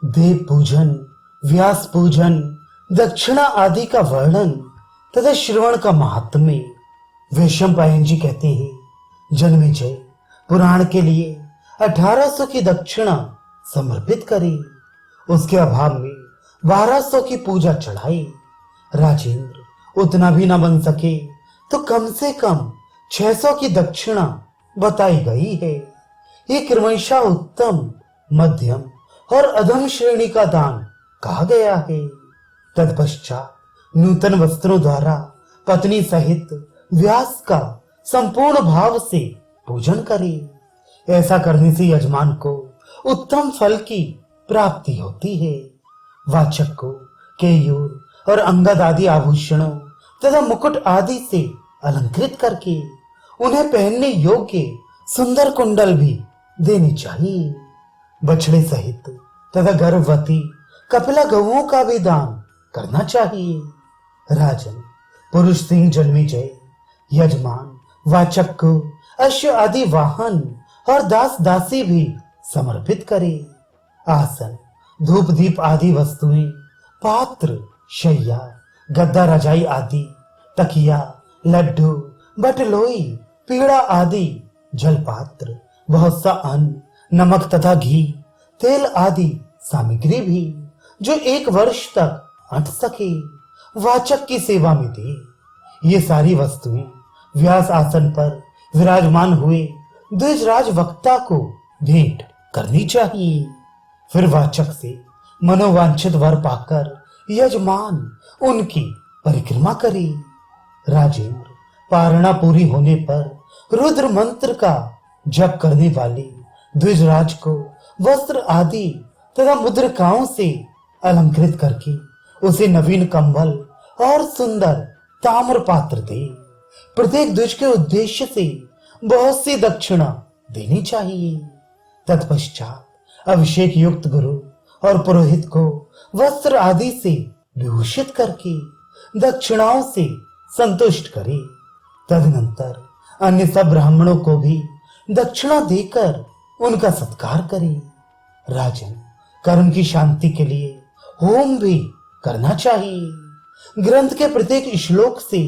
देव पूजन, व्यास पूजन, दक्षिणा आदि का वर्णन तथा श्रवण का महात्म्य। वैशंपायन जी कहते हैं, जन्मेजय पुराण के लिए 1800 की दक्षिणा समर्पित करी। उसके अभाव में 1200 की पूजा चढ़ाई। राजेंद्र उतना भी न बन सके तो कम से कम 600 की दक्षिणा बताई गई है। ये क्रमशः उत्तम, मध्यम और अधम श्रेणी का दान कहा गया है। तत्पश्चात नूतन वस्त्रों द्वारा पत्नी सहित व्यास का संपूर्ण भाव से पूजन करे। ऐसा करने से यजमान को उत्तम फल की प्राप्ति होती है। वाचक को केयूर और अंगद आदि आभूषणों तथा मुकुट आदि से अलंकृत करके उन्हें पहनने योग्य सुंदर कुंडल भी देनी चाहिए। बछड़े सहित तथा गर्भवती कपिला गौओं का भी दान करना चाहिए। राजन, पुरुष सिंह जन्मेजय यजमान वाचक को अश्व आदि वाहन और दास दासी भी समर्पित करे। आसन, धूप दीप आदि वस्तुएं, पात्र, शैया, गद्दा रजाई आदि, तकिया, लड्डू, बटलोई, पीड़ा आदि, जलपात्र, बहुत सा अन्न, नमक तथा घी, तेल आदि सामग्री भी जो 1 वर्ष तक अट सके वाचक की सेवा में दे। ये सारी वस्तुएं व्यास आसन पर विराजमान हुए द्विजराज वक्ता को भेंट करनी चाहिए। फिर वाचक से मनोवांछित वर पाकर यजमान उनकी परिक्रमा करे। राजेंद्र, पारणा पूरी होने पर रुद्र मंत्र का जप करने वाले द्विजराज को वस्त्र आदि तथा मुद्रिकाओं से अलंकृत करके उसे नवीन कंबल और सुंदर ताम्र पात्र दे। प्रत्येक द्विज के उद्देश्य से बहुत सी दक्षिणा देनी चाहिए। तत्पश्चात अभिषेक युक्त गुरु और पुरोहित को वस्त्र आदि से विभूषित करके दक्षिणाओं से संतुष्ट करे। तदनंतर अन्य सब ब्राह्मणों को भी दक्षिणा देकर उनका सत्कार करे। राजन, कर्म की शांति के लिए होम भी करना चाहिए। ग्रंथ के प्रत्येक श्लोक से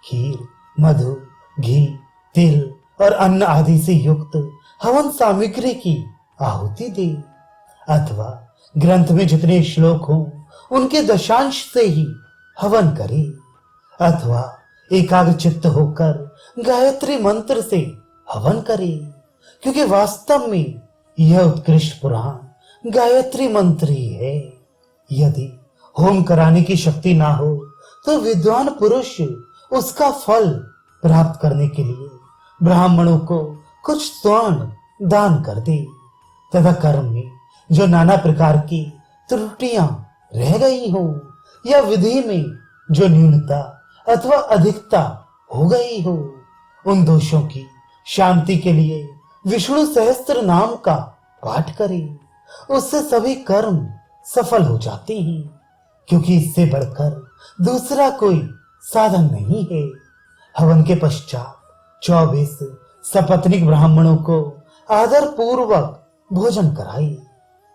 खीर, मधु, घी, तिल और अन्न आदि से युक्त हवन सामग्री की आहुति दे। अथवा ग्रंथ में जितने श्लोक हों उनके दशांश से ही हवन करे। अथवा एकाग्र चित्त होकर गायत्री मंत्र से हवन करे, क्योंकि वास्तव में यह उत्कृष्ट पुराण गायत्री मंत्र ही है। यदि होम कराने की शक्ति ना हो तो विद्वान पुरुष उसका फल प्राप्त करने के लिए ब्राह्मणों को कुछ स्वर्ण दान कर दे। तथा कर्म में जो नाना प्रकार की त्रुटियां रह गई हो या विधि में जो न्यूनता अथवा अधिकता हो गई हो, उन दोषों की शांति के लिए विष्णु सहस्त्र नाम का पाठ करें। उससे सभी कर्म सफल हो जाते हैं, क्योंकि इससे बढ़कर दूसरा कोई साधन नहीं है। हवन के पश्चात 24 सपत्नीक ब्राह्मणों को आदर पूर्वक भोजन कराई।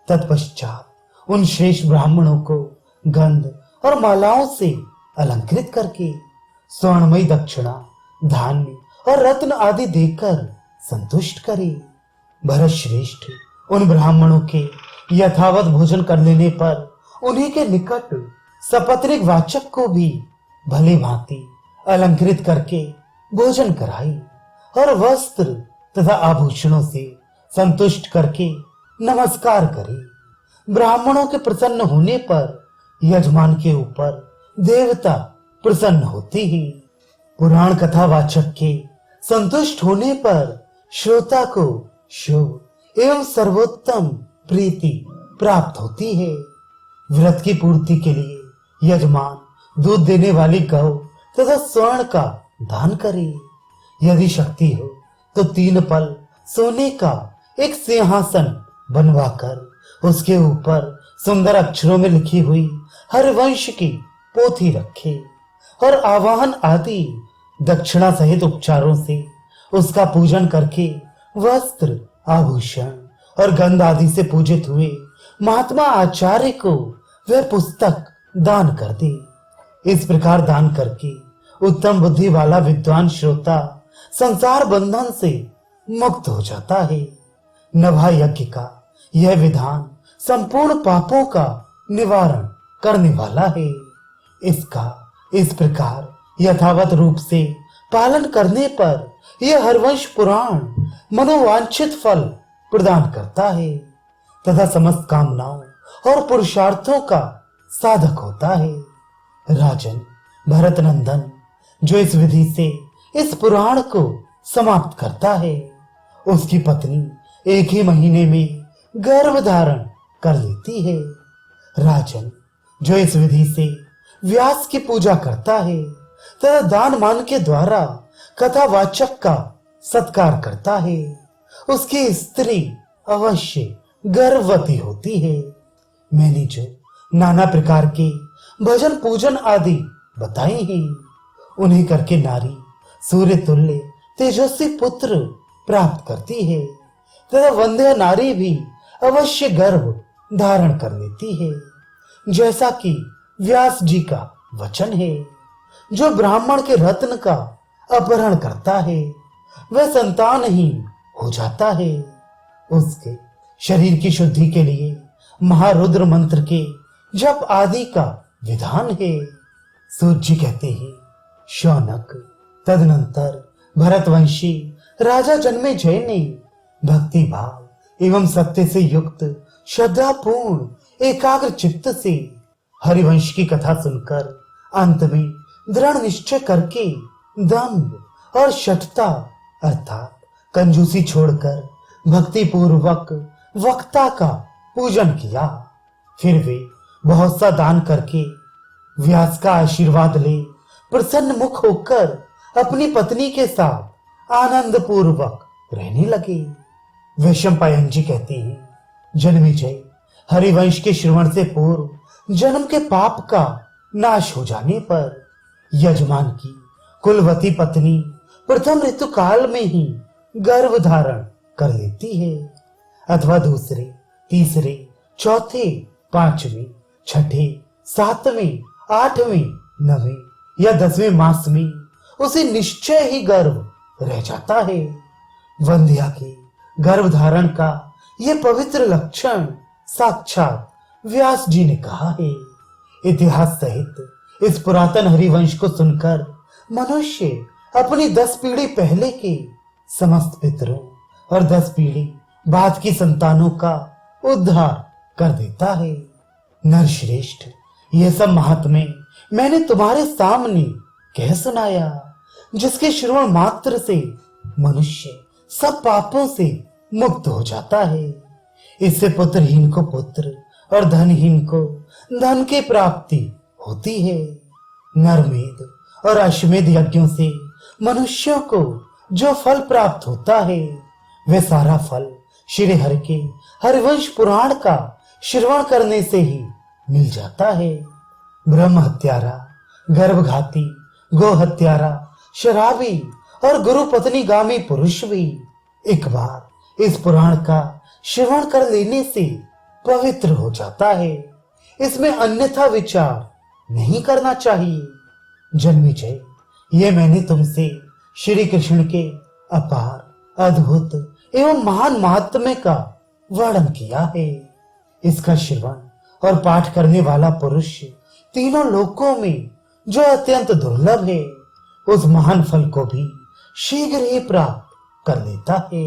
तत्पश्चात उन श्रेष्ठ ब्राह्मणों को गंध और मालाओं से अलंकृत करके स्वर्णमयी दक्षिणा, धान्य और रत्न आदि देकर संतुष्ट करे। भरत श्रेष्ठ उन ब्राह्मणों के यथावत भोजन कर लेने पर उन्हीं के निकट सपत्नीक वाचक को भी भली भांति अलंकृत करके भोजन कराई और वस्त्र तथा आभूषणों से संतुष्ट करके नमस्कार करे। ब्राह्मणों के प्रसन्न होने पर यजमान के ऊपर देवता प्रसन्न होते हैं। पुराण कथा वाचक के संतुष्ट होने पर श्रोता को शुभ एवं सर्वोत्तम प्रीति प्राप्त होती है। व्रत की पूर्ति के लिए यजमान दूध देने वाली गौ तथा स्वर्ण का दान करे। यदि शक्ति हो तो 3 पल सोने का एक सिंहासन बनवाकर उसके ऊपर सुंदर अक्षरों में लिखी हुई हरवंश की पोथी रखे और आवाहन आदि दक्षिणा सहित उपचारों से उसका पूजन करके वस्त्र, आभूषण और गंध आदि से पूजित हुए महात्मा आचार्य को वह पुस्तक दान कर दी। इस प्रकार दान करके उत्तम बुद्धि वाला विद्वान श्रोता संसार बंधन से मुक्त हो जाता है। नभा यज्ञ का यह विधान संपूर्ण पापों का निवारण करने वाला है। इसका इस प्रकार यथावत रूप से पालन करने पर यह हरवंश पुराण मनोवांछित फल प्रदान करता है तथा समस्त कामनाओं और पुरुषार्थों का साधक होता है। राजन भरत नंदन जो इस विधि से इस पुराण को समाप्त करता है, उसकी पत्नी एक ही महीने में गर्भ धारण कर लेती है। राजन जो इस विधि से व्यास की पूजा करता है तथा दान मान के द्वारा कथावाचक का सत्कार करता है, उसकी स्त्री अवश्य गर्भवती होती है। मैंने जो नाना प्रकार के भजन पूजन आदि बताए हैं, उन्हें करके नारी सूर्य तुल्य तेजस्वी पुत्र प्राप्त करती है तथा वंध्य नारी भी अवश्य गर्भ धारण कर लेती है, जैसा कि व्यास जी का वचन है। जो ब्राह्मण के रत्न का अपहरण करता है वह संतानहीन हो जाता है। उसके शरीर की शुद्धि के लिए महारुद्र मंत्र के जप आदि का विधान है। सूत जी कहते हैं, शौनक तदनंतर भरतवंशी राजा जन्मेजय ने भक्ति भाव एवं सत्य से युक्त श्रद्धापूर्ण एकाग्र चित्त से हरिवंश की कथा सुनकर अंत में दृढ़ निश्चय करके दम्भ और शठता अर्थात कंजूसी छोड़कर भक्ति पूर्वक वक्ता का पूजन किया। फिर वे बहुत सा दान करके व्यास का आशीर्वाद ले प्रसन्न मुख होकर अपनी पत्नी के साथ आनंद पूर्वक रहने लगे। वैशंपायन जी कहते हैं, जन्मेजय हरिवंश के श्रवण से पूर्व जन्म के पाप का नाश हो जाने पर यजमान की कुलवती पत्नी प्रथम ऋतु काल में ही गर्भ धारण कर लेती है अथवा दूसरे, तीसरे, चौथे, पांचवें, छठे, सातवें, आठवें, नवें या 10वें मास में उसे निश्चय ही गर्भ रह जाता है। वंध्या के गर्भ धारण का यह पवित्र लक्षण साक्षात व्यास जी ने कहा है। इतिहास सहित इस पुरातन हरिवंश को सुनकर मनुष्य अपनी 10 पीढ़ी पहले के समस्त पितरों और 10 पीढ़ी बाद की संतानों का उद्धार कर देता है। नरश्रेष्ठ, यह सब महात्म्य मैंने तुम्हारे सामने कह सुनाया, जिसके श्रवण मात्र से मनुष्य सब पापों से मुक्त हो जाता है। इससे पुत्रहीन को पुत्र और धनहीन को धन की प्राप्ति होती है। नरमेध और अश्वमेध यज्ञों से मनुष्यों को जो फल प्राप्त होता है, वह सारा फल श्री हरि के हरिवंश पुराण का श्रवण करने से ही मिल जाता है। ब्रह्म हत्यारा, गर्भघाती, गो हत्यारा, शराबी और गुरु पत्नी गामी पुरुष भी एक बार इस पुराण का श्रवण कर लेने से पवित्र हो जाता है। इसमें अन्यथा विचार नहीं करना चाहिए। जन्मेजय, ये मैंने तुमसे श्री कृष्ण के अपार, अद्भुत एवं महान महात्म्य का वर्णन किया है। इसका श्रवण और पाठ करने वाला पुरुष तीनों लोकों में जो अत्यंत दुर्लभ है, उस महान फल को भी शीघ्र ही प्राप्त कर लेता है।